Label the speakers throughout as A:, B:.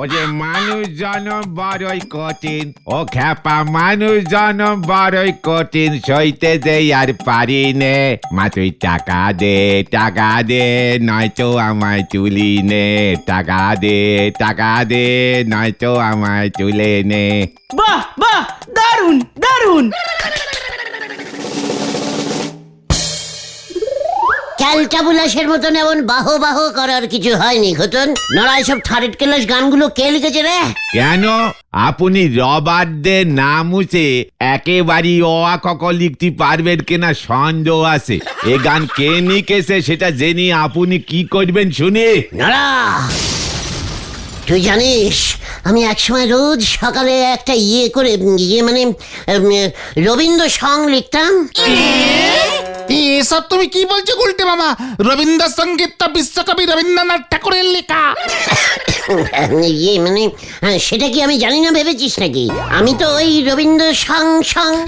A: ও যে মানুষ জনম বড়ই কঠিন, ও খ্যাপা মানুষ জনম বড়ই কঠিন, সইতে দেই আর পারি নে। মা তুই টাকা দে নয়তো আমায় তুলি নে। টাকা দে নয়তো আমায় তুলে নে।
B: বাহ বাহ, দারুণ দারুণ।
C: ক্যালটা বুলাসের মতন এমন বাহ বাহ করার কিছু হয়নি ঘটন। নড়াই সব থার্ড ক্লাস গানগুলো কে লিখেছে রে?
A: কেন আপনি রবার্ট দে না মুছে একেবারেই অ আ ক খ লিখতে পারবেন কিনা সন্দেহ আছে। এ গান কে লিখেছে সেটা জেনে আপনি কি করবেন শুনি?
C: নড়া, তুই জানিস আমি একসময় রোজ সকালে একটা মানে রবীন্দ্র সং লিখতাম।
D: এসব তুমি কি বলছো গুলটে মামা? রবীন্দ্রসঙ্গীতটা বিশ্বকবি রবীন্দ্রনাথ ঠাকুরের লেখা।
C: মানে সেটা কি আমি জানি না ভেবেছিস নাকি? আমি তো ওই রবীন্দ্র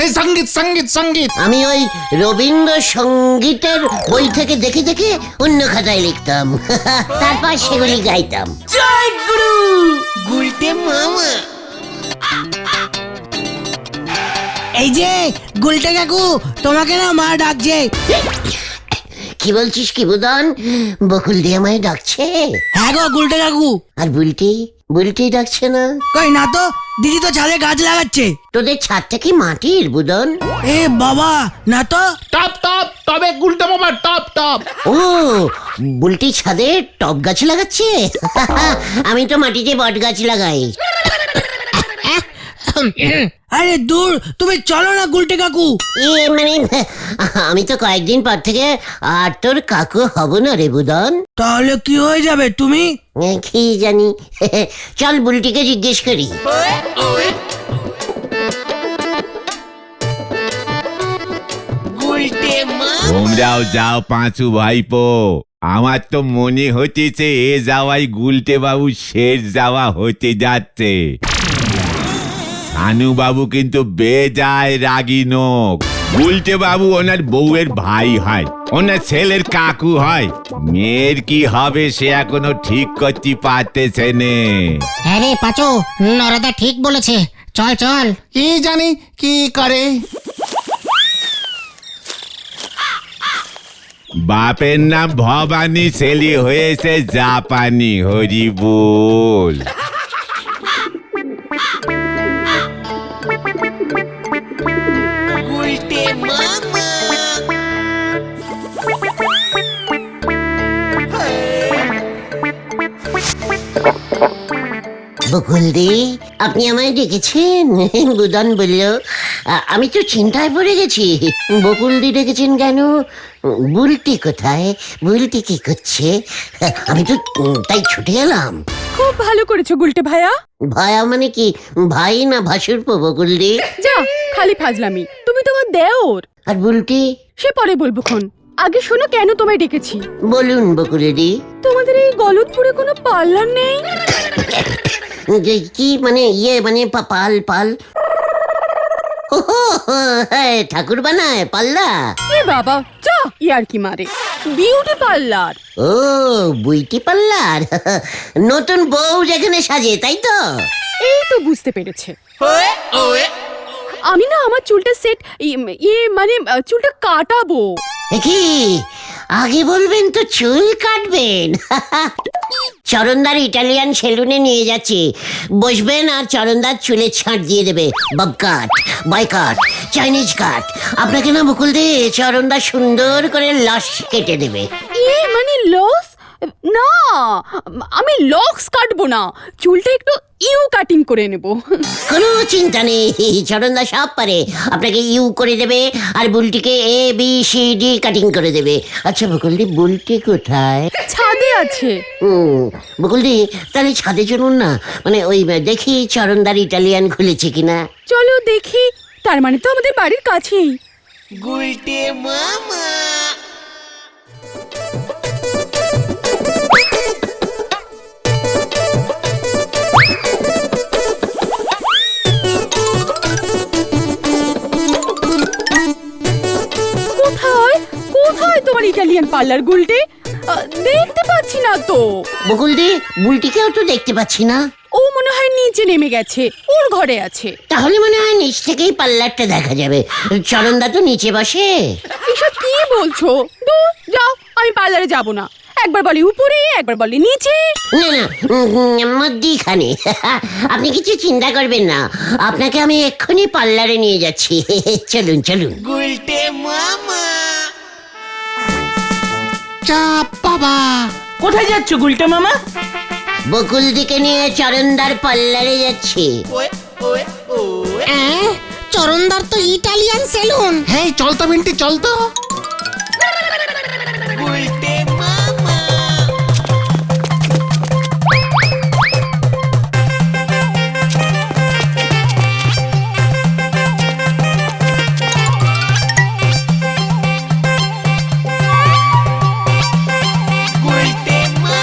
D: এই সঙ্গীত সঙ্গীত সঙ্গীত
C: আমি ওই রবীন্দ্র সঙ্গীতের বই থেকে দেখে দেখে অন্য খাতায় লিখতাম, তারপর সেগুলি গাইতাম।
B: জয় গুরু।
C: গুলটে মামা,
E: এই যে গুলটে কাকু, তোমাকে না মা ডাকছে।
C: কি বলছিস কি বুদন? বকুল দিয়ে আমায় ডাকছে?
E: হ্যাঁ গো গুলটে কাকু।
C: আর বুলটি ডাকছে না?
E: কই না তো, দিদি তো ছাদে গাছ লাগাচ্ছে।
C: তোদের ছাদটা কি মাটির বুদন?
E: এ বাবা, না তো।
D: টপ টপ, তবে গুলটে মামা টপ টপ।
C: ও, বুলটি ছাদে টব গাছ লাগাচ্ছে। আমি তো মাটিতে বট গাছ লাগাই।
E: আরে দূর, তুমি চলো না গুলটে কাকু।
C: মানে আমি তো কয়েকদিন পর থেকে আর তোর কাকু হব না রে বুদন।
E: তাহলে কি হয়ে যাবে তুমি?
C: কি জানি। চল বুলটিকে জিজ্ঞেস করি।
A: তোমরাও যাও পাঁচু ভাইপো। আমার তো মনে হচ্ছে এ যাওয়াই গুলটে বাবু শেষ যাওয়া হতে যাচ্ছে। শানু বাবু কিন্তু বেজায় রাগী নোক। গুলটে বাবু ওনার বউয়ের ভাই হয়, ওনার ছেলের কাকু হয়। মেয়ের কি হবে সে এখনো ঠিক করতে পারতেছে নে।
F: হ্যাঁ রে পাচু, নরাদা ঠিক বলেছে। চল চল।
D: কি জানি কি করে।
A: বাপের নাম ভবানী, ছেলে হয়েছে জাপানি। হরি বল।
C: বকুলদি, আপনি আমায় ডেকেছেন? বুদন বলল। আমি তো চিন্তায় পড়ে গেছি। বকুলদি ডেকেছেন কেন? বুলটি কোথায়? বুলটি কি করছে? আমি তো তাই ছুটে এলাম।
G: খুব ভালো করেছো গুলটে ভাইয়া।
C: ভায়া মানে কি? ভাই না ভাসুরপো বকুলদি?
G: যা, খালি ফাজলামি। তুমি তোমার দেওর।
C: আর বুলটি?
G: সে পরে বলবো খন। আগে শোনো কেন তোমায় ডেকেছি।
C: বলুন বকুলদি।
G: তোমাদের এই গলতপুরে কোনো পার্লার নেই?
C: কি মানে মানে পাল ঠাকুর বানায় পাল্লা?
G: এ বাবা, যা ইয়ার কি মারে। Beauty parlour.
C: ও, বুইটি পার্লার। নতুন বউ যেখানে সাজে, তাই তো?
G: এই তো বুঝতে পেরেছে। আমি না আমার চুলটা সেট মানে চুলটা কাটাবো।
C: কি আগে বলবেন তো চুল কাটবেন? চরণদার ইটালিয়ান সেলুনে নিয়ে যাচ্ছি। বসবেন আর চরণদার চুলে ছাঁট দিয়ে দেবে। বব কাট, বয় কাট, চাইনিজ কাট। আপনাকে না বকুল দিয়ে চরণদার সুন্দর করে লস কেটে দেবে।
G: মানে লস না, আমি লক্স কাটবো না, চুলটা একটু ইউ কাটিং করে নেব।
C: কোনো চিন্তা নেই, চরণদা সব পারে। আপনাকে ইউ করে দেবে আর বুলটিকে ABCD কাটিং করে দেবে। আচ্ছা বকুলদি, বুলটি কোথায়?
G: ছাদে আছে।
C: বকুলদি, তাহলে ছাদে চলুন না। মানে ওই দেখি চরণদার ইটালিয়ান খুলেছে কিনা।
G: চলো দেখি। তার মানে তো আমাদের বাড়ির কাছেই।
B: গুলটে মামা।
G: কোথায় তোমার ইটালিয়ান পার্লার গুলটে? দেখতে পাচ্ছি না তো।
C: বকুলদি, বুলটিকেও তো দেখতে পাচ্ছি না।
G: ও মনে হয় নিচে নেমে গেছে, ওর ঘরে আছে।
C: তাহলে মনে হয় নিচ থেকেই পার্লারটা দেখা যাবে। চরণদা তো নিচে বসে।
G: এসব কি বলছো? দূর যাও, আমি পার্লারে যাব না। একবার বলি উপরে, একবার বলি নিচে।
C: না না, মধ্যিখানে। আপনি কিছু চিন্তা করবেন না, আপনাকে আমি এক্ষুনি পার্লারে নিয়ে যাচ্ছি। চলুন চলুন।
B: গুলটে মামা
D: চাপ বাবা।
B: কোথায় যাচ্ছ গুলটে মামা?
C: বকুল দিকে নিয়ে চরণদার পার্লারে যাচ্ছি।
B: ওয়ে ওয়ে ওয়ে
F: চরণদার তো ইটালিয়ান সেলুন।
D: হ্যাঁ চল তো বিন্টি, চল তো।
B: গুলটে মামা গুলটে মামা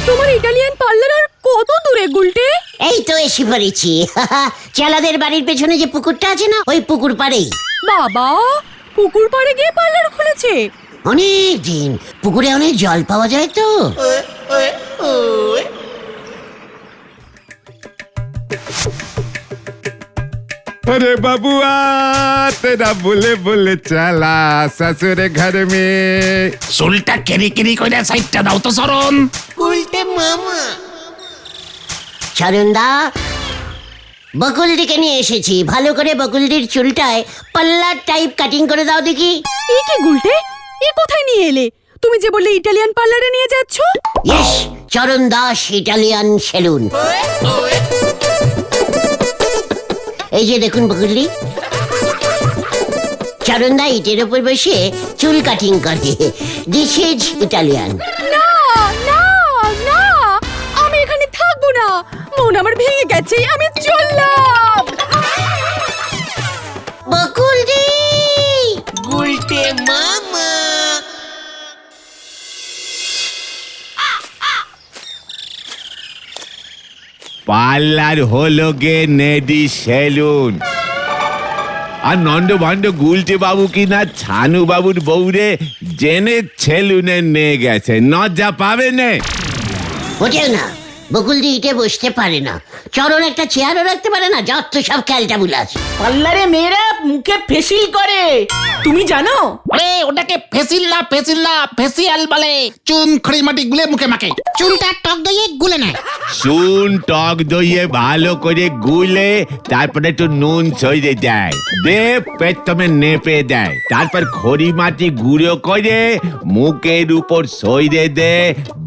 G: তোমার ইটালিয়ান পার্লার আর কত দূরে গুলটে?
C: এই তো এসে পড়েছি। চালাদের বাড়ির পেছনে যে পুকুরটা আছে না, ওই পুকুর পাড়েই।
G: বাবা, পুকুর পাড়ে গিয়ে পার্লার খুলেছে?
C: অনেক দিন, পুকুরে অনেক জল পাওয়া যায় তো।
B: ওয়ে ওয়ে ওয়ে
A: अरे बबुआ तेरा बोले बोले चला ससुर घर में।
D: চুলটা কেরি কেরি করে সাইডটা দাও তো শরণ।
B: গুলটে মামা
C: চরণদা, বকুলদিকে নিয়ে এসেছি। ভালো করে বকুলদির চুলটায় পাল্লার টাইপ কাটিং করে দাও দেখি।
G: এ কি গুলটে, এ কোথায় নিয়ে এলে? তুমি যে বললে ইটালিয়ান পার্লারে নিয়ে যাচ্ছ।
C: ইয়েস, চরণ দাস ইটালিয়ান সেলুন। এই যে দেখুন বকুলদি, চরণদা ইটের উপর বসে চুল কাটিং করে। This is Italian.
G: না না না, আমি এখানে থাকবো না। মন আমার ভেঙে গেছে, আমি চললাম।
C: বকুলদি,
B: গুলটে মামা
A: পার্লার হলো গে নেডি সেলুন। আর নন্দ ভন্ড গুলটে বাবু কি না ছানু বাবুর বউরে জেনে সেলুনে নিয়ে গেছে, লজ্জা পাবে না?
C: ওঠেও না। বকুলদি ইটে বসতে পারে না, চরণ একটা চেয়ারও রাখতে পারে না। যত সব খেলটা বুলাস।
B: পার্লারে মেয়েরা মুখে ফেসিল করে, তুমি জানো?
D: আরে ওটাকে ফেসিল না ফেসিয়াল বলে। চুন খড়ি মাটি গুলে মুখে মাখে।
F: চুনটা টক দইয়ে গুলে নেয়।
A: চুন টক দইয়ে ভালো করে গুলে তারপরে একটু নুন ছড়িয়ে দেয়, দে পেটমে নেপে দেয়, তারপর খড়ি মাটি গুঁড়ো করে মুখের উপর ছড়িয়ে দে,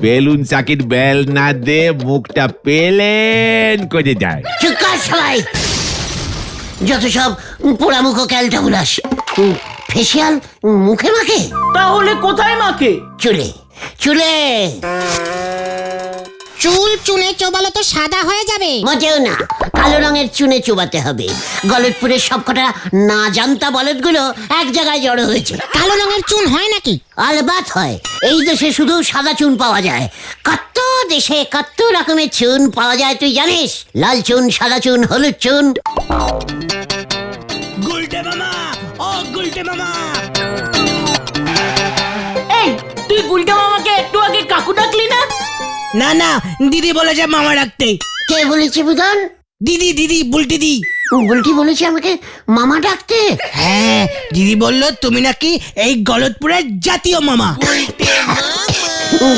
A: বেলুন চাকির বেল না দে মুখটা পেলেন করে দেয়।
C: চুপ কর সবাই, যত সব পোড়ামুখো ক্যালটা বুলাস। ফেসিয়াল মুখে মাখে?
B: তাহলে কোথায় মাকে?
C: চুলে চুলে।
F: চুল চুনে চোবালে তো সাদা হয়ে যাবে।
C: মোটেও না, কালো রঙের চুনে চুবাতে হবে। গলতপুরের সবকটা না জানতা বলদগুলো এক জায়গায় জড়ো হয়েছে।
F: কালো রঙের চুন হয় নাকি?
C: আলবাত হয়। এই দেশে শুধু সাদা চুন পাওয়া যায়। কত দেশে কত রকমের চুন পাওয়া যায় তুই জানিস? লাল চুন, সাদা চুন, হলুদ চুন।
E: গুলটে মামা, ও গুলটে মামা।
B: এই তুই গুলটে মামাকে একটু আগে কাকু ডাকলি না?
E: না না, দিদি বলেছে মামা ডাকতে।
C: কে বলেছে বুধন?
E: দিদি দিদি বুলটি দি।
C: বুলটি বলেছে আমাকে মামা ডাকতে?
E: হ্যাঁ, দিদি বললো তুমি নাকি এই গলতপুরের জাতীয় মামা।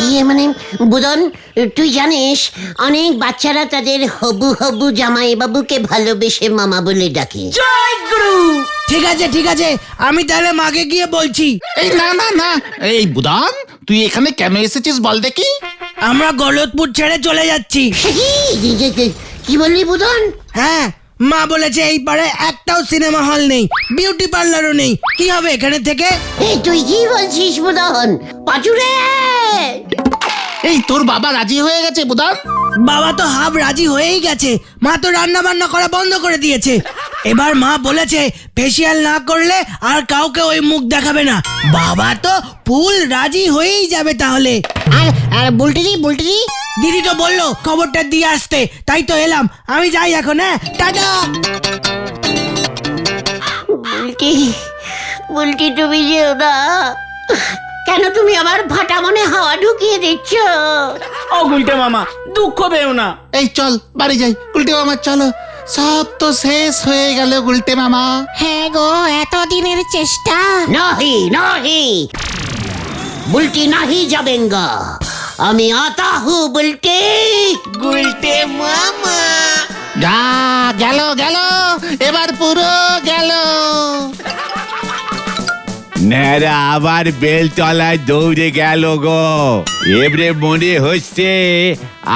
C: ইয়ে মানে বুধন, তুই জানিস অনেক বাচ্চারা তাদের হবু হবু জামাই বাবুকে ভালোবেসে মামা বলে ডাকে।
B: জয় গুরু।
E: ঠিক আছে, আমি তাহলে মাকে গিয়ে বলছি।
D: এই না না না, এই বুদান তুই এখানে কেন এসেছিস বল দেখি।
E: আমরা গলতপুর ছেড়ে চলে যাচ্ছি।
C: কি বললি বুধন?
E: হ্যাঁ, মা বলেছে এই পাড়ে একটাও সিনেমা হল নেই, বিউটি পার্লারও নেই। কি হবে এখানে থেকে?
C: এই তুই কি বলছিস বুধন? পাচুরে,
D: এই তোর বাবা রাজি হয়ে গেছে বুদান।
E: বাবা তো হাফ রাজি হয়েই গেছে। মা তো রান্না বান্না করা বন্ধ করে দিয়েছে। এবার মা বলেছে ফেসিয়াল না করলে আর কাউকে ওই মুখ দেখাবে না। বাবা তো ফুল রাজি হয়েই যাবে তাহলে।
F: আর বুলটি দি
E: দিদি তো বললো খবরটা দিয়ে আসতে, তাই তো এলাম। আমি যাই এখন, হ্যাঁ, টাটা।
C: বুলটি, বুলটি তুমি যেও না, কেন তুমি আমার ফাটা মনে হাওয়া ঢুকিয়ে দিচ্ছ?
B: ও গুলটে মামা দুঃখ পেও না।
D: এই চল বাড়ি যাই গুলটে মামা, চলো। সব তো শেষ হয়ে গেল গুলটে মামা।
F: হ্যাঁ গো, এতদিনের চেষ্টা।
C: নাহি নাহি বুলটি নাহি যাবেঙ্গা, আমি আতা হু বুলটি।
B: গুলটে মামা
D: যা গেল গেল, এবার পুরো গেল।
A: ন্যাড়া আবার বেলতলায় দৌড়ে গেল গো। এবারে মনে হচ্ছে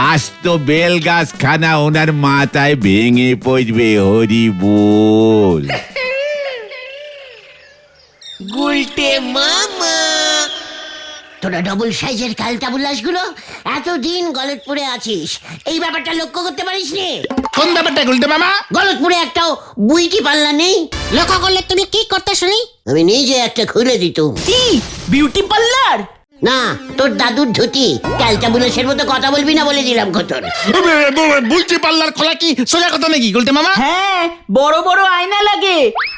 A: আস্ত বেল গাছ খানা ওনার মাথায় ভেঙে পড়বে। হরি বল।
B: গুলটে মামা
C: তোরা ডবল সাইজের কালটাবুলাস গুলো এতদিন গলতপুরে আছিস, এই ব্যাপারটা লক্ষ্য করতে পারিস নি?
D: কোন ব্যাপারটা গুলটে মামা?
C: গলতপুরে একটাও বুইটি পাল্লা নেই।
F: লক্ষ্য করলে তুমি কি করতে শুনি?
C: আমি নিজে একটা খুলে দিতুম।
B: কি বিউটি পার্লার?
C: না, তোর দাদুর ধুতি। ক্যালটাবুলাসের মতো কথা বলবি না বলে দিলাম খতর।
D: বুলটি পাল্লার খোলা কি সোজা কথা নাকি গুলটে মামা?
B: হ্যাঁ, বড় বড় আয়না লাগে,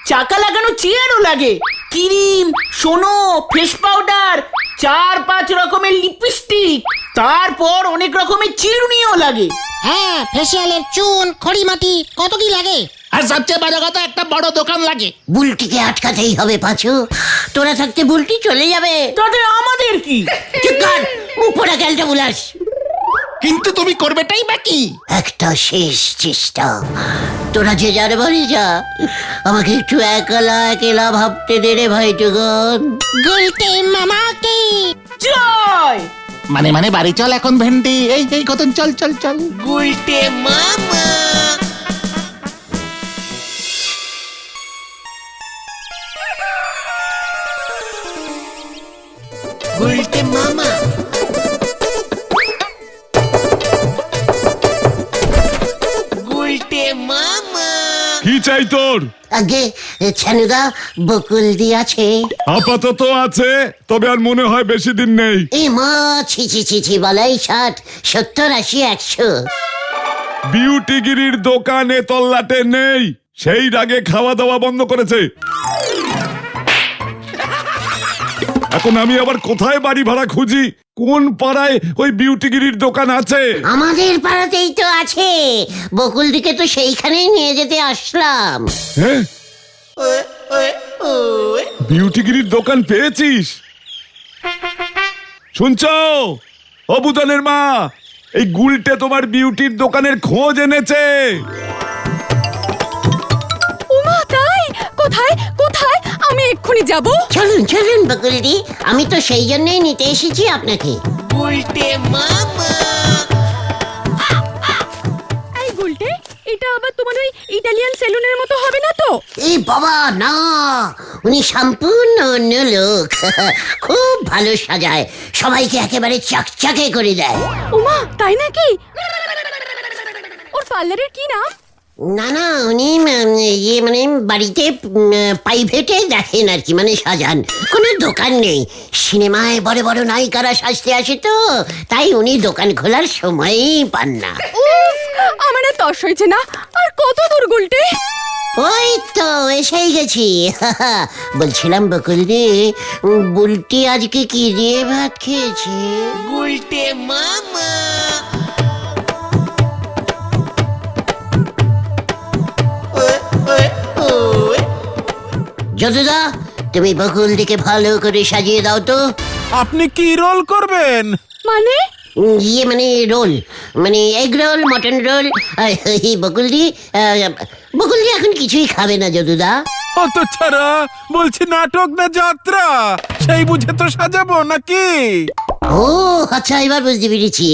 B: চাকা লাগানো চেয়ারও লাগে, ক্রিম, সোনো, ফেস পাউডার, 4-5 রকমের লিপস্টিক, তারপর অনেক রকমের চিরুনিও লাগে।
F: হ্যাঁ, ফেসিয়ালের চুন, খড়িমাটি, কত কি লাগে।
D: আর সবচেয়ে বড় কথা, একটা বড় দোকান লাগে।
C: বুলটিকে আটকাতেই হবে পাঁচু, তোরা থাকতে বুলটি চলে যাবে।
B: তাতে আমাদের কি?
C: চুপ কর, মুখ পোড়া ক্যালটাবুলাস।
D: কিন্তু তুমি করবেটাই বাকি।
C: একটা শেষ চেষ্টা, তোরা যে যার বাড়ি যা, আমাকে একটু একলা একলা ভাবতে দে রে ভাইটুগন।
F: গুলটে মামাকে
B: জয়
D: মানে বাড়ি চল এখন ভেন্ডি। এই কতন, চল চল চল।
B: গুলটে মামা। গুলটে মামা গুলটে মামা।
H: কি চাই তোর?
C: আগে ছানুদা বকুল দি আছে?
H: আপাতত আছে, তবে আর মনে হয় বেশি দিন নেই।
C: এ মা, ছি ছি ছি ছি, বলাই 60, 70, 80, 100।
H: বিউটিগিরির দোকানে তল্লাটে নেই, সেই রাগে খাওয়া দাওয়া বন্ধ করেছে। এখন আমি আবার কোথায় বাড়ি ভাড়া খুঁজি? কোন পাড়ায় ওই বিউটিগিরির দোকান আছে?
C: আমাদের পাড়াতেই তো আছে, বকুল দিকে তো সেইখানেই নিয়ে যেতে আসলাম।
H: হ্যাঁ, বিউটিগিরির দোকান পেয়েছিস? শুনছ অবুদানের মা, এই গুলটে তোমার বিউটির দোকানের খোঁজ এনেছে।
G: ওমা তাই? কোথায় কোথায়? আমি এক্ষুনি যাব।
C: চলুন চলুন বকুল দি, আমি তো সেই জন্যই নিতে এসেছি আপনাকে।
B: গুলটে মামা।
G: এই গুলটে, এটা আবার তোমার ওই ইটালিয়ান সেলুনের মতো হবে না তো?
C: এই বাবা না, উনি সম্পূর্ণ অন্য লোক। খুব ভালো সাজায়, সবাইকে একেবারে চকচকে করে দেয়।
G: ওমা তাই নাকি? ওর পার্লারের কি নাম?
C: না না, উনি মানে বাড়িতে প্রাইভেটে দেখেন আর কি, মানে সাজান। কোনো দোকান নেই, সিনেমায় বড় বড় নায়িকারা সাজতে আসে তো, তাই উনি দোকান খোলার সময়ই পান না।
G: উফ, আমার আর তস হয়েছে না। আর কত দূর গুলটে?
C: ওই তো এসেই গেছি। বলছিলাম বকুল দি, বুলটি আজকে কি দিয়ে ভাত খেয়েছে?
B: গুলটে মামা।
C: যদুদা, তুমি বকুল দিকে ভালো করে সাজিয়ে দাও তো।
I: আপনি কি রোল করবেন?
G: মানে
C: ইয়ে মানে রোল, মানে এগ রোল, মটন রোল। বকুলদি বকুলদি এখন কিছুই খাবে না যদুদা।
I: অত ছাড়া বলছি, নাটক না যাত্রা, সেই বুঝে তো সাজাবো নাকি?
C: ও আচ্ছা, এবার বুঝতে পেরেছি।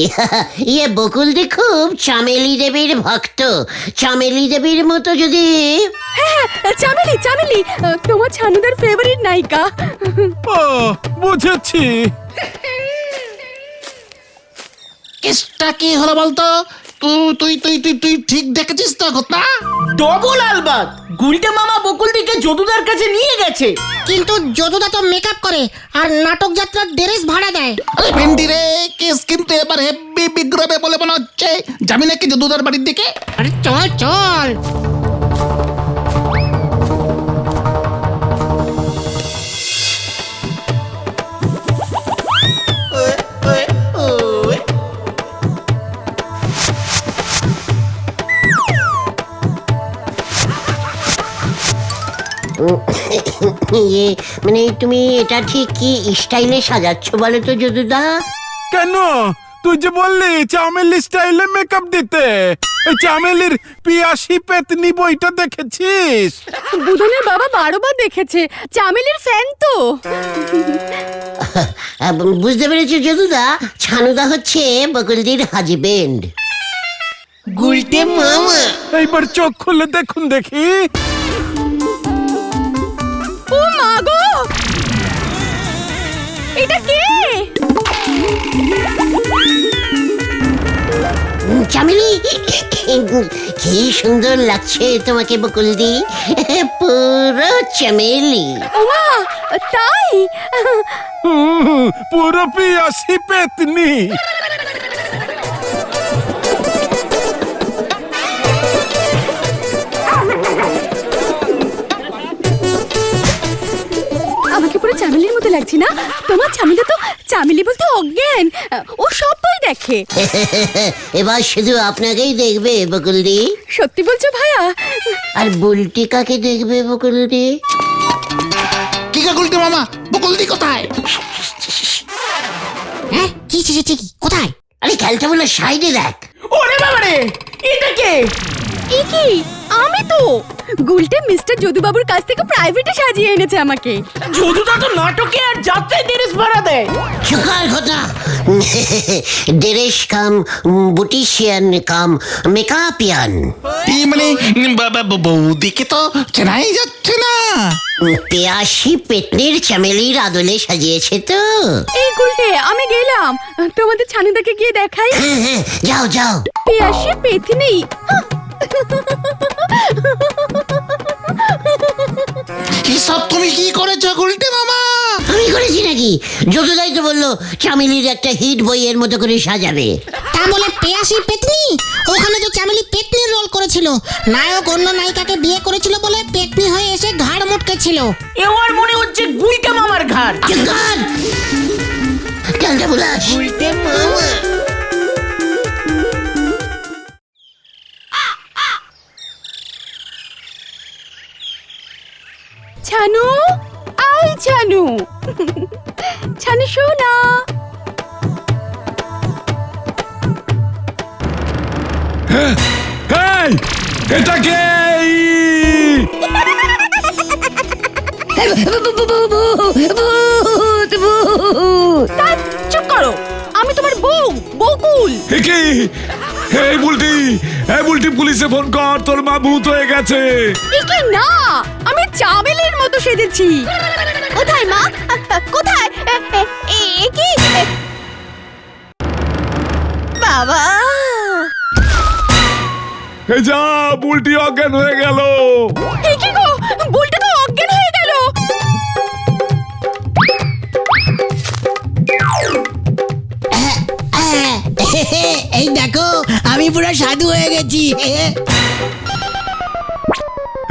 C: ইয়ে বকুলদি খুব চামেলি দেবীর ভক্ত। চামেলি দেবীর মতো যদি...
G: হ্যাঁ, চামেলি চামেলি, তোমার ছানুদার ফেভারিট নায়িকা।
I: ও বুঝেছি।
D: কেসটা কি হলো বলতো? তুই তুই তুই তুই ঠিক দেখেছিস তো ঘটনা?
B: ডবল আলবাত, গুলটে মামা বকুল দিকে যদুদার কাছে নিয়ে গেছে।
F: কিন্তু যদুদা তো মেকআপ করে আর নাটক যাত্রার ড্রেস ভাড়া দেয়।
D: আরে ভেন্ডি রে, কেস কিন্তু এবার হেব্বি বিগ্রবে বলে মনে হচ্ছে। যাবি নাকি যদুদার বাড়ির দিকে?
F: আরে চল চল।
C: ইয়ে মানে তুমি এটা ঠিক কি স্টাইলে সাজাচ্ছ বলো তো যদুদা?
I: কেন তুই যে বললি চামেলি স্টাইলে মেকআপ দিতে, এই চামেলির পিয়াসি পেতনি বইটা দেখেছিস?
G: বুধনের বাবা 12 বার দেখেছে, চামেলির ফ্যান তো।
C: বুঝতে পেরেছো যদুদা, ছানুদা হচ্ছে বকুলদির হাজবেন্ড।
E: গুলটে মামা।
I: এইবার চোখ খুলে দেখুন দেখি।
G: ও মা গো, এটা কে?
C: চামেলি, কি সুন্দর লাগছে তোমাকে বকুলদি, পুরো চামেলি।
G: ওমা, তাই?
I: পুরো পিয়াসি পেতনি।
G: আমাকে পুরো চামেলির মতো লাগছে না? তোমার চামেলি তো চামেলি বলতে অজ্ঞান, ও সব বই দেখে।
C: এবার শুধু আপনাকেই দেখবে বকুলদি।
G: সত্যি বলছো ভাইয়া?
C: আর বুলটি কাকে দেখবে বকুলদি?
D: কি গো গুলটে মামা, বকুলদি কোথায়?
F: হ্যাঁ কি কোথায়?
C: আরে খেলটা বলে সাইডে দেখ।
B: ওরে বাবারে, এটা কে?
G: এ কি? আমি তো গুলটে মিস্টার যদুবাবুর কাছ থেকে প্রাইভেটে সাজিয়ে এনেছে আমাকে।
B: যদুদা তো নাটকে আর যাত্রায় ড্রেস ভাড়া দেয়।
C: চুকার কথা। ড্রেস কাম বুটিশিয়ান কাম মেকআপিয়ান।
D: এই মানে বৌদিকে তো চেনাই যাচ্ছে না।
C: পেয়াসি পেতনির চামেলির আদলে সাজিয়েছে তো।
G: এই গুলটে, আমি গেলাম, তোমাদের ছানুদাকে গিয়ে দেখাই।
C: হ্যাঁ, যাও যাও।
G: পেয়াসি পেতনি।
D: এসব তুমি কি করেছো গুলটে মামা?
C: আমি করেছি নাকি? যদুদাই তো বললো চামেলির একটা হিট বইয়ের মতো করে সাজাবে।
F: তা বলে পেয়াসি পেতনি? ওখানে তো চামেলি পেতনির রোল করেছিল, নায়ক অন্য নায়িকাকে বিয়ে করেছিল বলে পেতনি হয়ে এসে ঘাড় মুটকেছিল।
B: এবার মনে হচ্ছে গুলটা মামার ঘাড়।
C: চুকার খেলটা বুলাস।
G: ছানু, আই ছানু, ছানু শোনা।
H: এই, এটা কে?
G: তা চুপ করো, আমি তোমার বউ বকুল।
H: কি? এই বুলটি পুলিশে ফোন কর, তোর মা ভূত হয়ে গেছে।
G: এ কি না, আমি চামেলির মতো সেজেছি। কোথায় মা, কোথায়? এ কি বাবা?
H: এই যা, বুলটি অজ্ঞান হয়ে গেল।
G: এ কি গো, বুলটা তো অজ্ঞান হয়ে গেল।
E: এই দেখো, আমি পুরো সাধু হয়ে গেছি।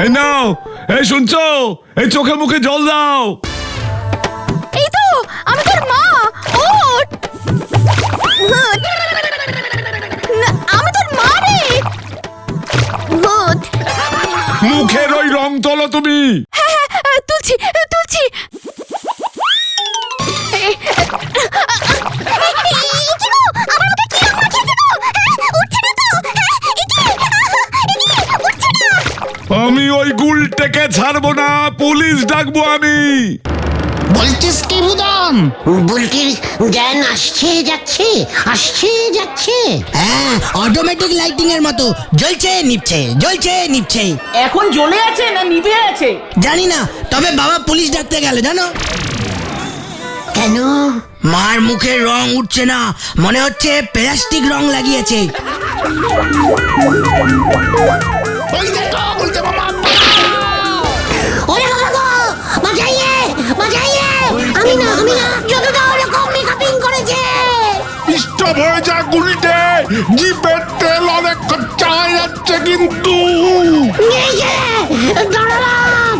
H: এই নাও, এই শুনছো? এই চোখে মুখে জল দাও।
G: এই তো আমি তোর মা। ওঠ। না, আমি তোর মা রে। ওঠ।
H: মুখের ওই রং তোলো তুমি।
G: হ্যাঁ, তুলছি তুলছি।
H: আমি ওই গুলটেকে ছাড়বো না, পুলিশ ডাকবো আমি।
D: বলছিস কি বুদন?
C: বুলটির জ্ঞান আসছে যাচ্ছে, আসছে যাচ্ছে।
E: হ্যাঁ, অটোমেটিক লাইটিং এর মতো জ্বলছে নিভছে, জ্বলছে নিভছে।
B: এখন জ্বলে আছে না নিভে আছে
E: জানি না, তবে বাবা পুলিশ ডাকতে গেল জানো।
C: কেন?
E: মার মুখের রং উঠছে না, মনে হচ্ছে প্লাস্টিক রং লাগিয়েছে।
D: ওই দেখো গুলটে মামা।
C: ওরে বাবা গো, বাঁচাইয়ে বাঁচাইয়ে। আমি না যতটা ওরকম মেকআপিং করেছে।
H: স্টপ হয়ে যা গুলটে, জিপের তেল অনেক খরচা হয়ে যাচ্ছে কিন্তু।
C: এই যে দাঁড়ালাম।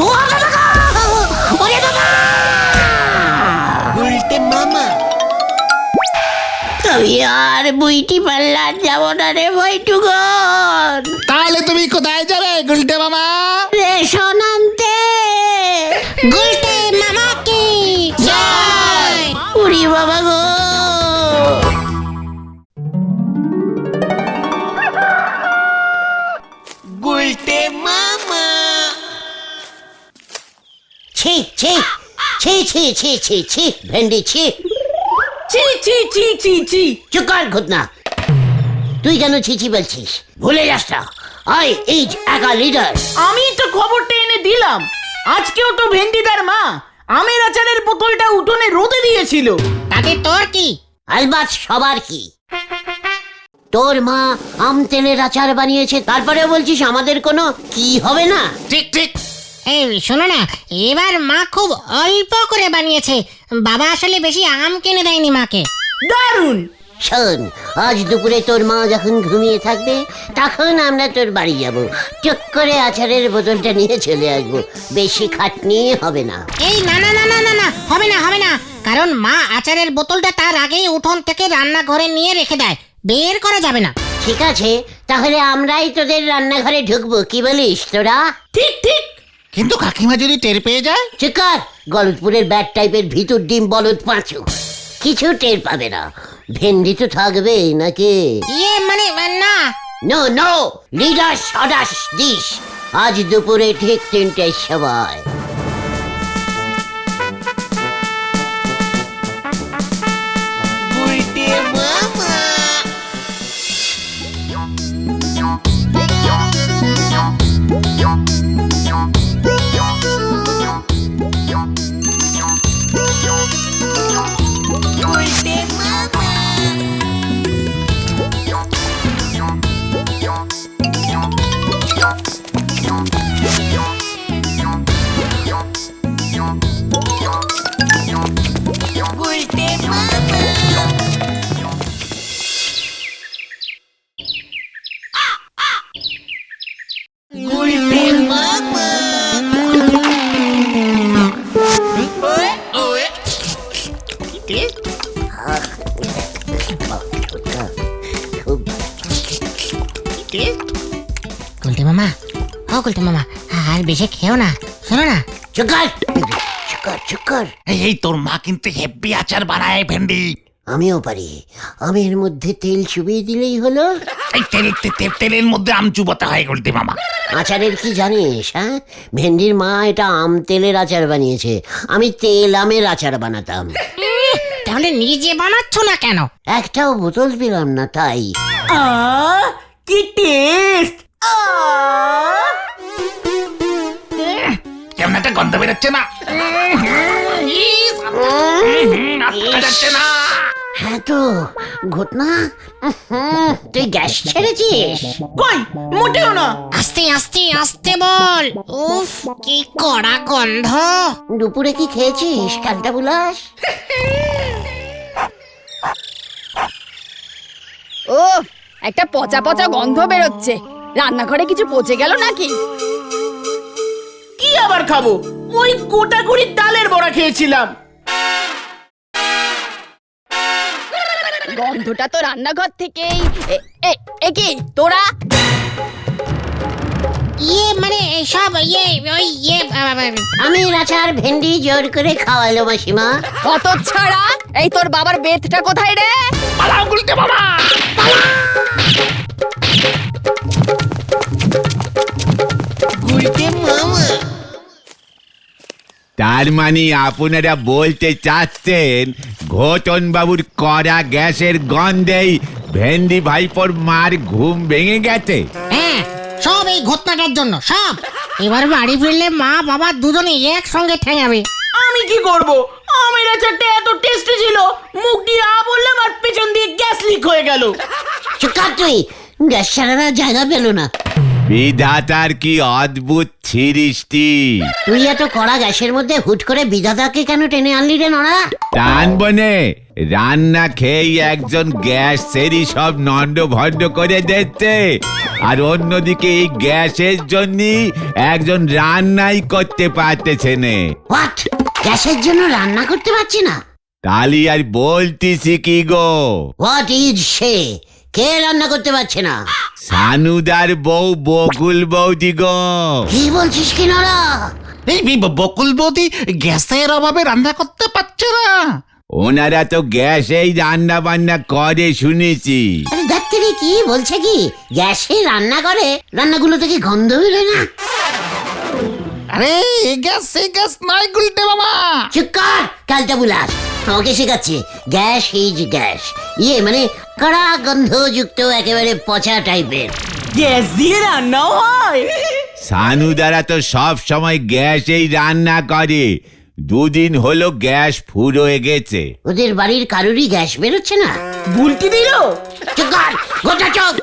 C: ও বাবা গো, ওরে বাবা।
E: গুলটে মামা।
C: আমি আর বুইটি পাল্লার যাব না রে বৈঠুগন।
D: তাহলে তুমি কোথায় যাবে গুলটে মামা?
C: রেশন আনতে।
F: গুলটে মামা কি জয়।
C: উড়ি বাবা গো। ছি ছি ছি ছি ছি ছি ছি ভেন্ডি ছি।
B: ছি ছি ছি ছি ছি।
C: চুপ কর ঘটনা। তুই কেন ছিছি বলছিস? ভুলে যাস না, আই ইজ একা লিডার।
B: আমি তো খবরটা এনে দিলাম। আজকেও তো ভেন্ডিদার মা আমের আচারের বোতলটা উঠোনে রোদে দিয়েছিল।
F: তাতে তোর কি?
C: আলবাত সবার কি। তোর মা আম তেলের আচার বানিয়েছে, তারপরে বলছিস আমাদের কোনো কি হবে না?
D: ঠিক ঠিক।
F: এই শোনো না, এবার মা খুব অল্প করে বানিয়েছে। বাবা আসলে বেশি আম কিনে দেয়নি মাকে।
B: দারুণ।
C: শোন, আজ দুপুরে তোর মা যখন ঘুমিয়ে থাকবে তখন আমরা তোর বাড়ি যাব, চুপ করে আচারের বোতলটা নিয়ে চলে আসবো। বেশি খাটনি হবে না।
F: এই না না না না না না, হবে না হবে না, কারণ মা আচারের বোতলটা তার আগেই উঠোন থেকে রান্নাঘরে নিয়ে রেখে দেয়, বের করা যাবে না।
C: ঠিক আছে, তাহলে আমরাই তোদের রান্নাঘরে ঢুকবো, কি বলিস তোরা?
B: ঠিক ঠিক।
D: কিন্তু কাকিমা যদি টের পেয়ে যায়?
C: চিকার, গলতপুরের ব্যাট টাইপের ভিতর ডিম বলদ পাঁচু, কিছু টের পাবে না। ভেন্ডি তো থাকবে নাকি?
F: ইয়ে মানে না।
C: নো নো, লিডার সদাস দিস। আজ দুপুরে ঠিক 3টের সময়।
F: গুলটে মামা, ও গুলটে মামা, আর বেশি খেও না, শোনো না।
C: Chukar chukar chukar.
D: এই তোর মা কিন্তু হেব্বি আচার বানায় ভেন্ডি।
C: আমিও পারি, আমের মধ্যে তেল চুবিয়ে দিলেই হলো।
D: এই তেলের মধ্যে আম চুবাতে হয় গুলটে মামা।
C: আচারের কি জানিস? হ্যাঁ, ভেন্ডির মা এটা আম তেলের আচার বানিয়েছে, আমি তেল আমের আচার বানাতাম।
F: তাহলে নিজে বানাচ্ছ না কেন?
C: একটাও বোতল পেলাম না তাই।
B: কি টেস্ট!
D: কেমন একটা গন্ধ বেরোচ্ছে না? যাচ্ছে না।
C: হ্যাঁ তো ঘটনা, তুই গ্যাস ছেড়েছিস?
B: কই, মোটেও না।
F: আস্তে আস্তে আস্তে বল। উফ, কি কড়া গন্ধ।
C: দুপুরে কি খেয়েছিস কান্তা বুলাস?
G: ও, একটা পচা পচা গন্ধ বেরোচ্ছে। রান্নাঘরে কিছু পচে গেল নাকি?
B: কি আবার খাবো? ওই গোটা কুড়ির ডালের বড়া খেয়েছিলাম।
G: গন্ধটা তো রান্নাঘর থেকেই। এ কি তোরা?
F: ইয়ে মানে সব ইয়ে ওই ইয়ে
C: আমের আচার ভেন্ডি জোর করে খাওয়ালো মাসিমা।
G: কত ছাড়া? এই তোর বাবার বেতটা কোথায় রে?
D: পালাও গুলটে মামা।
A: তার মানে আপনারা বলতে চাচ্ছেন ঘটন বাবুর কড়া গ্যাসের গন্ধেই ভেন্ডি ভাইপোর মার ঘুম ভেঙে গেছে?
F: হ্যাঁ, সব এই ঘটনাটার জন্য সব। এবার বাড়ি ফিরলে মা বাবা দুজনে একসঙ্গে ঠেঙাবে।
B: আমি কি করব? আমের আচারটা এত টেস্টি ছিল, মুখ দিয়ে আ বললাম আর পেছন দিয়ে গ্যাস লিক হয়ে গেল।
C: চুকার তুই, গ্যাস ছাড়ানোর জায়গা পেল না।
A: বিধাতার কি অদ্ভুত সৃষ্টি!
C: তুই এত কড়া গ্যাসের মধ্যে হুট করে বিধাতাকে কেন টেনে আনলি রে নড়া?
A: টানবনে রান্না খেয়েই একজন গ্যাস সেরি সব নন্ড ভন্ড করে দিচ্ছে, আর অন্যদিকে এই গ্যাসের জন্য একজন রান্নাই করতে পারতেছে না।
C: হোয়াট? গ্যাসের জন্য রান্না করতে পারছি না?
A: তালি আর বলতিছি কি গো,
C: হোয়াট ইজ সে? কে রান্না করতে পারছে না?
A: সানুদার বউ বকুল বৌদি গো।
C: কি বলছিস কি নরা?
D: এই বকুল বৌদি গ্যাসের অভাবে রান্না করতে পারছে না।
A: ওনারা তো গ্যাসেই রান্না বান্না করে শুনেছি।
C: আরে ডাক্তারি কি বলছে কি? গ্যাসে রান্না করে? রান্নাগুলো থেকে গন্ধ বেরোয় না?
D: আরে এই গ্যাস নয় গুলটে মামা।
C: চুপ কর কালটা বুলাস, আমাকে শেখাচ্ছে গ্যাস ইজ গ্যাস। ইয়ে মানে কড়া গন্ধযুক্ত একেবারে পচা টাইপের।
B: গ্যাস দিয়ে রান্নাও হয়?
A: সানুদারা তো সব সময় গ্যাসেই রান্না করে, দুদিন হলো গ্যাস ফুরোয় গেছে।
C: ওদের বাড়ির কারোরই গ্যাস বেরোচ্ছে না?
B: বুলটি দিল?
C: চুপ কর গোটা চোখ।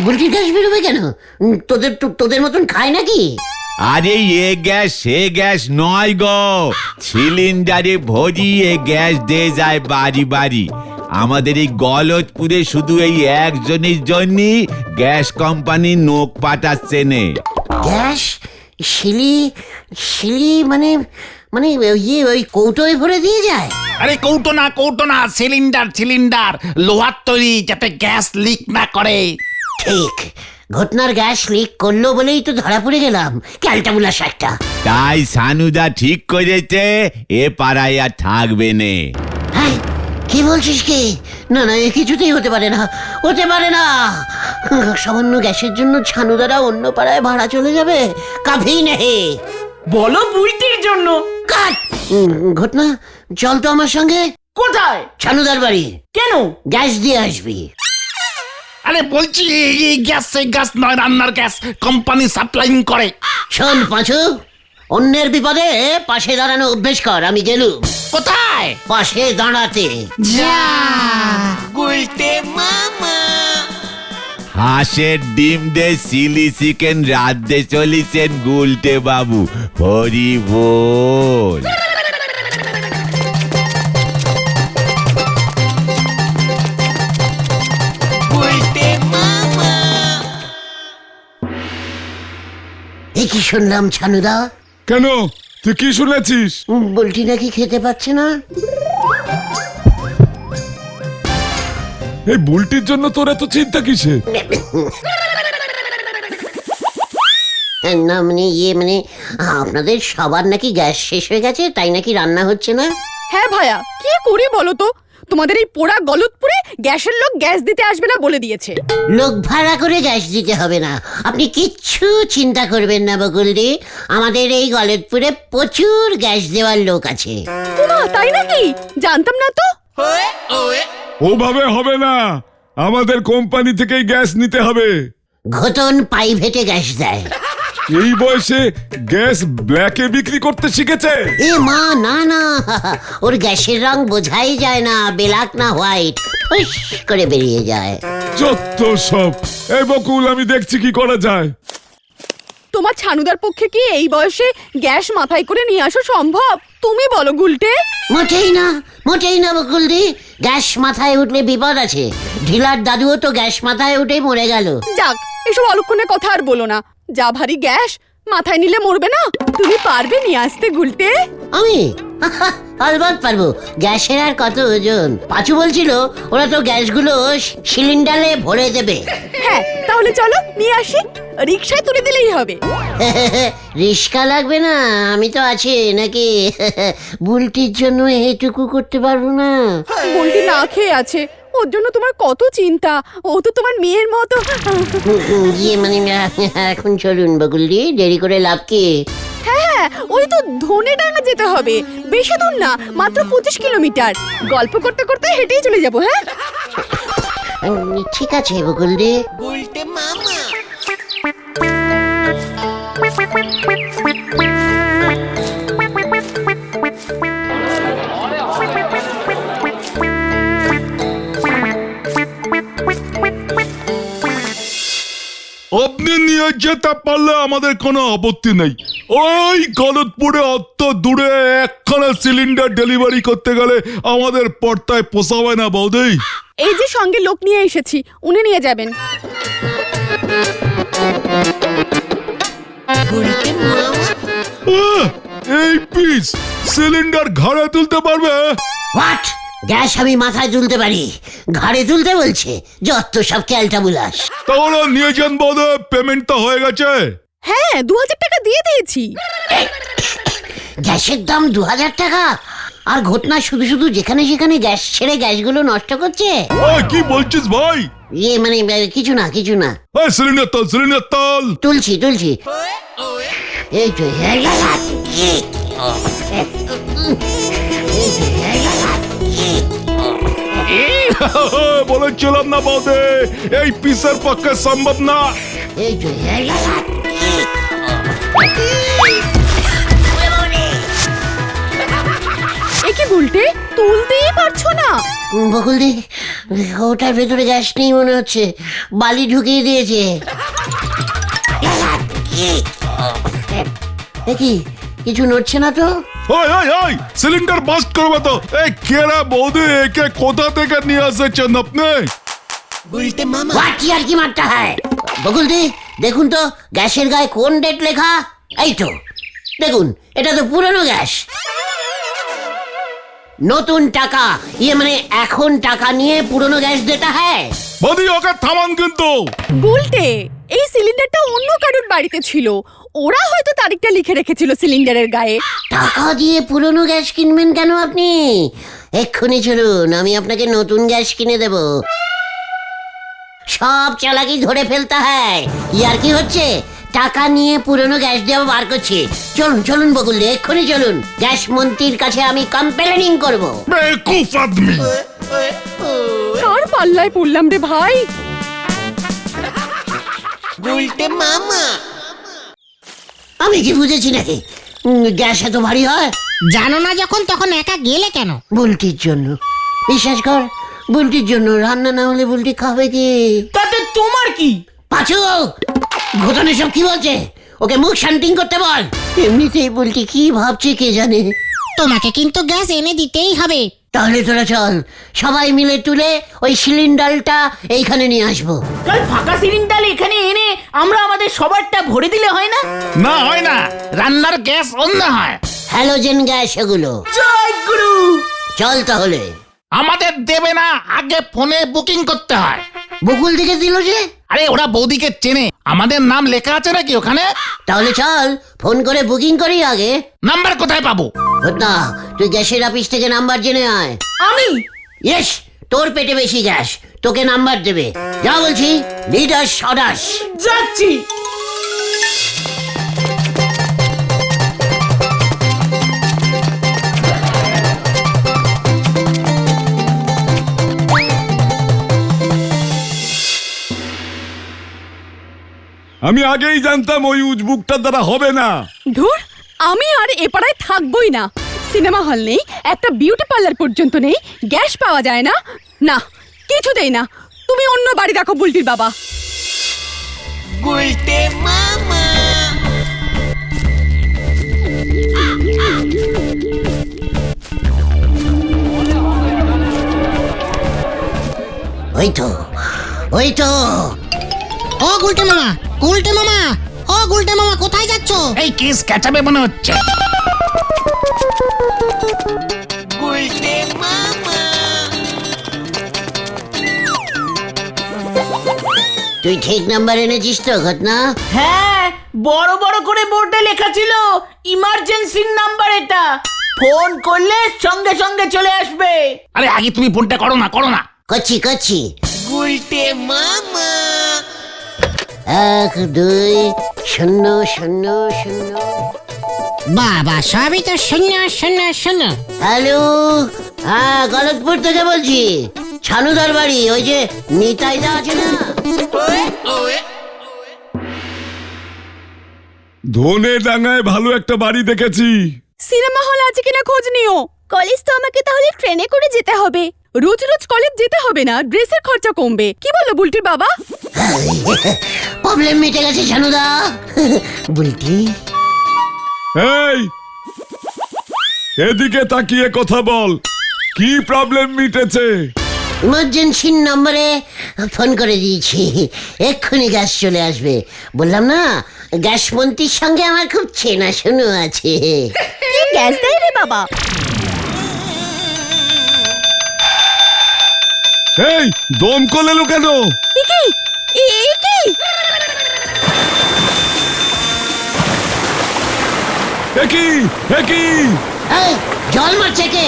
C: বুলটির গ্যাস বেরোবে কেন? তোদের মতন খায় নাকি?
A: আরে এ গ্যাস সে গ্যাস নয় গো, সিলিন্ডারে ভরিয়ে গ্যাস দিয়ে যায় বাড়ি বাড়ি। আমাদের এই গলতপুরে শুধু এই একজনের জন্যই গ্যাস কোম্পানি নোক পাঠাচ্ছে নে।
C: গ্যাস শিলি মানে মানে ওই কৌটোয় ভরে দিয়ে যায়?
D: আরে কৌটো না সিলিন্ডার লোহার তৈরি, যাতে গ্যাস লিক না করে।
C: ঠিক, ঘটনার গ্যাস লিক করলো বলেই তো ধরা পড়ে গেলাম ক্যালটা বুলাস একটা।
A: তাই সানুদা ঠিক করেছে এ পাড়ায় আর থাকবে নে।
C: হ্যাঁ, কি বলছিস কি? না না, এ কিছুতেই হতে পারে না, হতে পারে না। সামান্য গ্যাসের জন্য ছানুদারা অন্য পাড়ায় ভাড়া চলে যাবে? কাভি নেই।
B: বলো বুলটির জন্য।
C: কাট। ঘটনা চল তো আমার সঙ্গে।
B: কোথায়?
C: ছানুদার বাড়ি।
B: কেন?
C: গ্যাস দিয়ে আসবি।
D: আরে বলছি এই গ্যাস নয়, রান্নার গ্যাস কোম্পানি সাপ্লাইং করে।
C: শোন পাঁচু, অন্যের বিপদে পাশে দাঁড়ানো অভ্যেস কর। আমি গেলুম।
D: কোথায়?
C: পাশে দাঁড়াতে।
A: হাঁসের ডিম দে চিলি চিকেন রাঁধতে চলেছেন গুলটে বাবু, হরি বল।
C: এ কি শুনলাম ছানুদা?
H: কেন, তুই কি শুনেছিস?
C: বলটি নাকি খেতে পাচ্ছে না।
H: এই বুলটির জন্য তোর এত চিন্তা কিসে?
C: না মানে আপনাদের সবার নাকি গ্যাস শেষ হয়ে গেছে, তাই নাকি রান্না হচ্ছে না?
G: হ্যাঁ ভাইয়া, কি করি বলো তো? তোমাদের এই পোড়া গলতপুরে গ্যাসের লোক গ্যাস দিতে আসবে না বলে দিয়েছে।
C: লোক ভাড়া করে গ্যাস দিতে হবে না, আপনি কিচ্ছু চিন্তা করবেন না বকুলদি। আমাদের এই গলতপুরে প্রচুর গ্যাস দেওয়ার লোক আছে।
G: ওমা, তাই নাকি? জানতাম না তো।
H: ওভাবে হবে না, আমাদের কোম্পানি থেকেই গ্যাস নিতে হবে।
C: ঘটন প্রাইভেটে গ্যাস দেয়।
H: এই বয়সে গ্যাস ব্ল্যাকে বিক্রি করতে শিখেছে?
C: এ মা, না না, ওর গ্যাসের রং বোঝাই যায় না, ব্ল্যাক না হোয়াইট, ফুস করে বেরিয়ে যায়।
H: যত সব। এই বকুল, আমি দেখছি কি করা যায়।
G: তোমার ছানুদার পক্ষে কি এই বয়সে গ্যাস মাথায় করে নিয়ে আসা সম্ভব? তুমি বলো গুলটে।
C: মোটেই না বকুলদি, গ্যাস মাথায় উঠলে বিপদ আছে। ঢিলার দাদুও তো গ্যাস মাথায় উঠেই মরে গেল।
G: যাক, এসব অলক্ষণের কথা আর বলো না। যা ভারী গ্যাস, মাথায় নিলে মরবে না? তুমি পারবে নিয়ে আসতে গুলটে?
C: আমি আলবাত পারবো। গ্যাসের আর কত ওজন? পাঁচু বলছিল ওরা তো গ্যাসগুলো সিলিন্ডারে ভরে দেবে।
G: হ্যাঁ, তাহলে চলো নিয়ে আসি, রিকশায় তুলে দিলেই হবে।
C: রিস্কা লাগবে না, আমি তো আছি নাকি। বুলটির জন্য এইটুকু করতে পারবো না?
G: বুলটি না খেয়ে আছে, ওর জন্য তোমার কত চিন্তা। ও তো তোমার মেয়ের মতো।
C: ইয়ে মানে এখন চলুন বকুলদি, দেরি করে লাভ কি?
G: হ্যাঁ, ওই তো ধনেডাঙ্গা যেতে হবে, বেশি দূর না, মাত্র 25 কিলোমিটার। গল্প করতে করতে হেঁটেই চলে যাবো। হ্যাঁ
C: ঠিক আছে বকুলদি।
H: আপনি নিয়ে যেতে পারলে আমাদের কোনো আপত্তি নেই। ওই গলতপুরে অত দূরে একখানা সিলিন্ডার ডেলিভারি করতে গেলে আমাদের পর্দায় পোষাবে না বৌদি।
G: এই যে সঙ্গে লোক নিয়ে এসেছি, উনি নিয়ে যাবেন।
H: এই পিস সিলিন্ডার ঘাড়ে তুলতে পারবে?
C: হোয়াট? গ্যাস আমি মাথায় তুলতে পারি, ঘাড়ে তুলতে বলছে? যত সব ক্যালটা বুলাস।
H: তাহলে নিয়ে যান বলে পেমেন্টটা হয়ে গেছে?
G: হ্যাঁ 2000 টাকা দিয়ে দিয়েছি।
C: গ্যাসের দাম 2000 টাকা? আর ঘটনা শুধু শুধু যেখানে সেখানে গ্যাস ছেড়ে গ্যাসগুলো নষ্ট করছে।
H: ওই কি বলছিস ভাই?
C: ইয়ে মানে কিছু না কিছু না।
H: এই সিলিন্ডার তল।
C: তুলছি এই তো
H: বলেছিলাম না বৌদি, এই পিসের পক্ষে সম্ভব না।
C: এই তো
G: একে উল্টে তুলতেই পারছো না?
C: বকুলদি, ওটার ভেতরে গ্যাস নেই মনে হচ্ছে, বালি ঢুকিয়ে দিয়েছে। দেখি কিছু নড়ছে না তো।
H: ওই সিলিন্ডার বাস্ট করবে তো। এই কেরা বৌদি, একে কোথা থেকে নিয়ে এসেছেন আপনি?
C: আর কি মারটা হয়? বকুলদি দেখুন তো গ্যাসের গায়ে কোন ডেট লেখা। এই তো দেখুন, এটা তো পুরনো গ্যাস। নতুন টাকা, ইয়ে মানে এখন টাকা নিয়ে পুরনো গ্যাস দেতা হ্যায়।
H: বৌদি ওকে থামান কিন্তু।
G: উল্টে এই সিলিন্ডারটা অন্য কারোর বাড়িতে ছিল, ওরা হয়তো তারিখটা লিখে রেখেছিল সিলিন্ডারের গায়ে।
C: টাকা দিয়ে পুরনো গ্যাস কিনবেন কেন আপনি? এক্ষুনি চলুন, আমি আপনাকে নতুন গ্যাস কিনে দেব। সব চালাকি ধরে ফেলতে হয়। ইয়ার কি হচ্ছে? টাকা নিয়ে পুরনো গ্যাস দেওয়া বার করছি। চলুন বকুল, এক্ষুনি চলুন। গ্যাস মন্ত্রীর কাছে আমি কমপ্লেনিং করব।
H: বেকুফ আদমি।
G: কার পাল্লায় পড়লাম রে ভাই?
C: আমি কি বুঝেছি নাকি গ্যাস এত ভারী হয়?
F: জানো না যখন তখন একা গেলে কেন?
C: বুলটির জন্য, বিশ্বাস কর, বুলটির জন্য। রান্না না হলে বুলটি খাবে কি?
B: তাতে তোমার কি?
C: পাঁচু, ঘটনে সব কি বলছে? ওকে মুখ শান্তিং করতে বল। এমনিতেই বুলটি কি ভাবছে কে জানে।
F: তোমাকে কিন্তু গ্যাস এনে দিতেই হবে।
C: তাহলে তোরা চল, সবাই মিলে তুলে ওই সিলিন্ডারটা এইখানে নিয়ে আসবো।
B: কাল ফাঁকা সিলিন্ডার এখানে এনে আমরা আমাদের সবারটা ভরে দিলে হয় না?
D: না হয় না, রান্নার গ্যাস অন্য হয়।
C: হ্যালোজেন গ্যাস এগুলো।
B: জয় গুরু।
C: চল তাহলে।
D: আমাদের দেবে না, আগে ফোনে বুকিং করতে হয়।
C: বকুল দিকে দিল যে?
D: আরে ওরা বৌদিকে চেনে, আমাদের নাম লেখা আছে নাকি ওখানে?
C: তাহলে চল ফোন করে বুকিং করি আগে।
D: নাম্বার কোথায় পাবো?
C: না, তুই গ্যাসের অফিস থেকে নাম্বার জেনে আয়।
B: আমি?
C: ইয়েস, তোর পেটে বেশি গ্যাস, তোকে নাম্বার দেবে। যা বলছি, লিডার সদাস।
B: যাচ্ছি।
H: আমি আগেই জানতাম ওই উজবুকটার দ্বারা হবে না।
G: ধুর, আমি আর এ পাড়ায় থাকবোই না। সিনেমা হল নেই, একটা বিউটি পার্লার পর্যন্ত নেই, গ্যাস পাওয়া যায় না। না, কিছুতেই না। তুমি অন্য বাড়ি দেখো বুলটির বাবা।
C: ওই তো
F: ও গুলটে মামা, ও গুলটে মামা, কোথায় যাচ্ছ?
D: এই কেস ক্যাচাবে মনে হচ্ছে।
C: তুই ঠিক নাম্বার এনেছিস তো ঘটনা?
B: হ্যাঁ, বড় বড় করে বোর্ডে লেখা ছিল ইমার্জেন্সি নাম্বার এটা। ফোন করলে সঙ্গে সঙ্গে চলে আসবে।
D: আরে আগে তুমি ফোনটা করো না।
C: করছি 1 2 0 0 0।
F: বাবা, সবই তো 0
C: হ্যালো, হ্যাঁ গলতপুর থেকে বলছি। ছানুদার বাড়ি, ওই যে নিতাইদা আছে না?
H: ধনে ডাঙায় ভালো একটা বাড়ি দেখেছি।
G: সিনেমা হল আছে কিনা খোঁজ নিও। কলেজ তো আমাকে তাহলে ট্রেনে করে যেতে হবে। রোজ রোজ কলেজ যেতে হবে না, ড্রেসের খরচা কমবে। কি বললো বুলটির বাবা?
C: প্রবলেম মিটে গেছে ছানুদা। বুলটি,
H: এই এদিকে তাকিয়ে কথা বল, কি প্রবলেম মিটেছে?
C: ইমার্জেন্সি নম্বরে ফোন করে দিয়েছি, এক্ষুনি গ্যাস চলে আসবে। বললাম না, গ্যাস মন্ত্রীর সঙ্গে আমার খুব চেনাশোনা আছে।
G: কি গ্যাস দেয় রে বাবা?
H: এই দমকল এলো কেন?
G: কি কি
H: একই একই
C: এই, জল মারছে কে?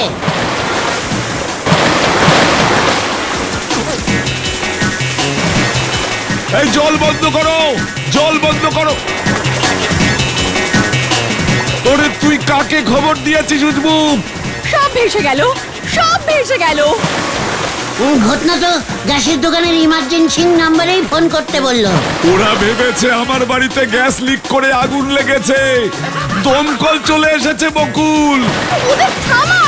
H: এই জল বন্ধ করো, জল বন্ধ করো। তোরে তুই কাকে খবর দিয়েছিস উজবুক?
G: সব ভেসে গেল, সব ভেসে গেল।
C: ঘটনা তো গ্যাসের দোকানের ইমার্জেন্সি নাম্বারেই ফোন করতে বললো।
H: ওরা ভেবেছে আমার বাড়িতে গ্যাস লিক করে আগুন লেগেছে, দমকল চলে এসেছে বকুল।
G: ওদের থামাও।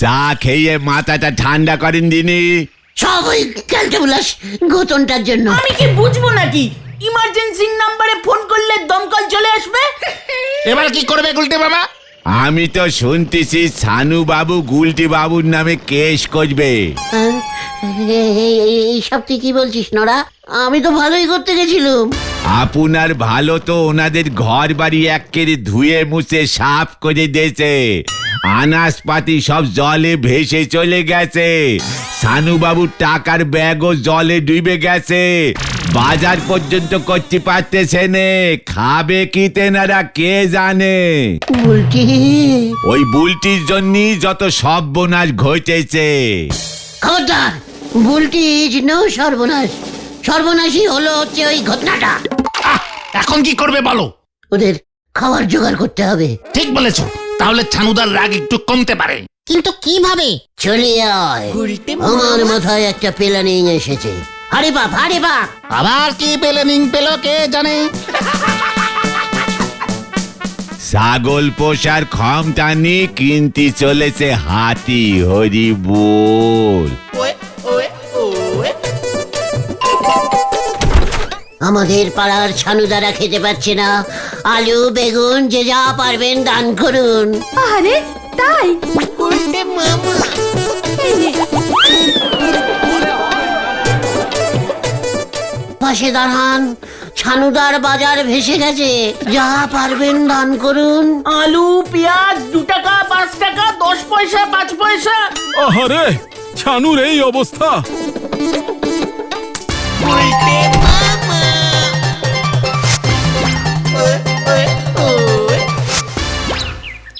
A: চা খেয়ে মাথাটা ঠান্ডা করেন দিনি।
C: সব ওই ক্যালটাবুলাস গোতনটার জন্য।
B: আমি কি বুঝবো নাকি ইমার্জেন্সি নাম্বারে ফোন করলে দমকল চলে আসবে?
D: এবার কি করবে গুলটে মামা?
A: আমি তো শুনতেছি সানু বাবু গুলটি বাবুর নামে কেস করবে।
C: এইসব তুই কি বলছিস নরা? আমি তো ভালোই করতে গেছিলাম।
A: আপনার ভালো তো ওনাদের ঘর বাড়ি একেবারে ধুয়ে মুছে সাফ করে দিয়েছে, আনাজপাতি সব জলে ভেসে চলে গেছে, সানু বাবুর টাকার ব্যাগও জলে ডুবে গেছে, বাজার পর্যন্ত করতে পারতেছে নে, খাবে কি তেনারা কে জানে।
C: বুলটি,
A: ওই বুলটির জন্যই যত সর্বনাশ ঘটেছে।
C: খবরদার, বুলটি নো সর্বনাশ। সর্বনাশই হলো হচ্ছে ওই ঘটনাটা।
D: এখন কি করবে বলো?
C: ওদের খাবার জোগাড় করতে হবে।
D: ঠিক বলেছো, তাহলে ছানুদার রাগ একটু কমতে পারে।
F: কিন্তু কিভাবে?
C: চলে আয়, আমার মাথায় একটা প্ল্যানিং এসেছে। হারে বাপ, হারে বাপ।
D: আবার কি প্ল্যানিং পেলো কে জানে।
A: ছাগল পোষার ক্ষমতা নিয়ে কিনতে চলেছে হাতি, হরি বল।
C: আমাদের পাড়ার ছানুদারা খেতে পাচ্ছে না, আলু বেগুন যে যা পারবেন দান করুন।
G: আরে তাই?
C: পাশে দাঁড়ান, ছানুদার বাজার ভেসে গেছে, যা পারবেন দান করুন।
B: আলু পেঁয়াজ 2 টাকা 5 টাকা 10 পয়সা 5 পয়সা।
I: আহারে, ছানুর এই অবস্থা।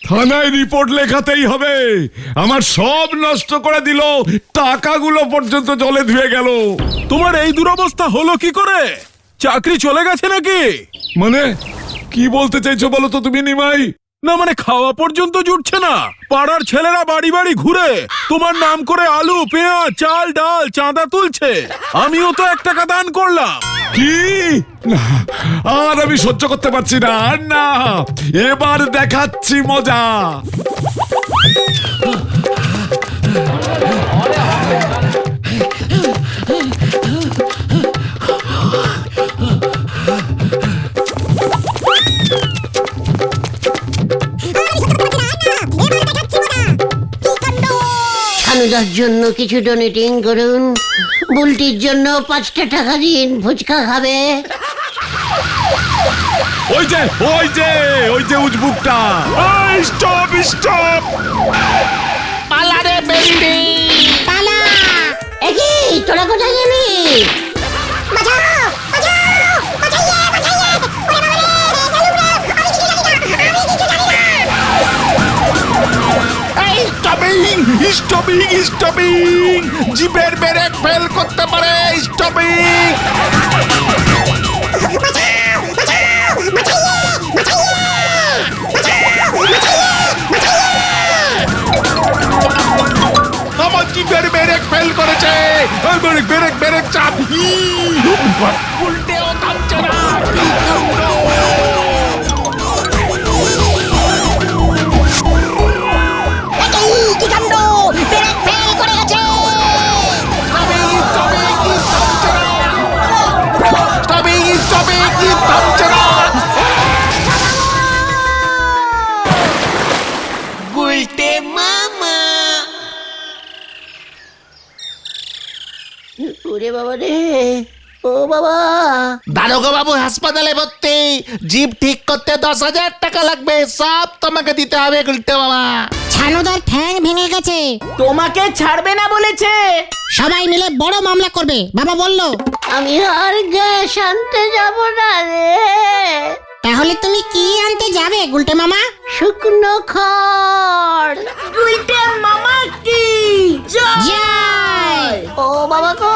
H: থানায় রিপোর্ট লেখাতেই হবে, আমার সব নষ্ট করে দিল, টাকাগুলো পর্যন্ত জলে ধুয়ে গেল।
I: তোমার এই দুরবস্থা হলো কি করে? চাকরি চলে গেছে নাকি?
H: মানে কি বলতে চাইছো বলো তো তুমি নিমাই?
I: না মানে খাওয়া পর্যন্ত জুটছে না। পাড়ার ছেলেরা বাড়ি বাড়ি ঘুরে তোমার নাম করে আলু পেঁয়াজ চাল ডাল চাঁদা তুলছে। আমিও তো 1 টাকা দান করলাম।
H: কি না, আর আমি সহ্য করতে পারছি না, আর না, এবার দেখাচ্ছি মজা।
C: ছানুদার জন্য কিছু ডোনেটিং করুন, বুলটির জন্য 5টা টাকা দিন, ফুচকা খাবে।
H: ওই যে ওই যে ওই যে উজবুকটা, স্টপ স্টপ।
D: পালারে বেন্ডি,
F: পালা!
C: একই তোরা কোথায় গেলি?
F: বাঁচাও! বাঁচাও! বাঁচাইয়ে! বাঁচাইয়ে! ওরে বাবা রে! আমি কিছু জানি না!
D: এই স্টপিং স্টপিং স্টপিং, জিপের ব্রেক ফেল করতে পারে, স্টপিং।
F: বাঁচাও! বাঁচাও! বাঁচাইয়ে! বাঁচাইয়ে! বাঁচাও! বাঁচাইয়ে!
D: আমার জিপের ব্রেক ফেল করেছে, ব্রেক ব্রেক ব্রেক চাপ। উল্টেও থামছে না। কি কাণ্ড!
F: কি কাণ্ড! ব্রেক ফেল করে গেছে!
D: স্টপিং থামছে না।
C: গুলটে মামা ওরে বাবা রে, ও বাবা,
D: দারোগা বাবু হাসপাতালে ভর্তি, জিভ ঠিক করতে 10,000 টাকা লাগবে, সব তোমাকে দিতে হবে গুলটে মামা।
F: ছানুদার ঠ্যাং ভেঙে গেছে,
B: তোমাকে ছাড়বে না বলেছে।
F: সবাই মিলে বড় মামলা করবে বাবা বললো।
C: আমি আর গ্যাস আনতে যাব না রে।
F: তাহলে তুমি কি আনতে যাবে গুলটে মামা?
C: শুকনো খড়।
B: গুলটে মামা কি
F: জয়।
C: ও বাবা গো,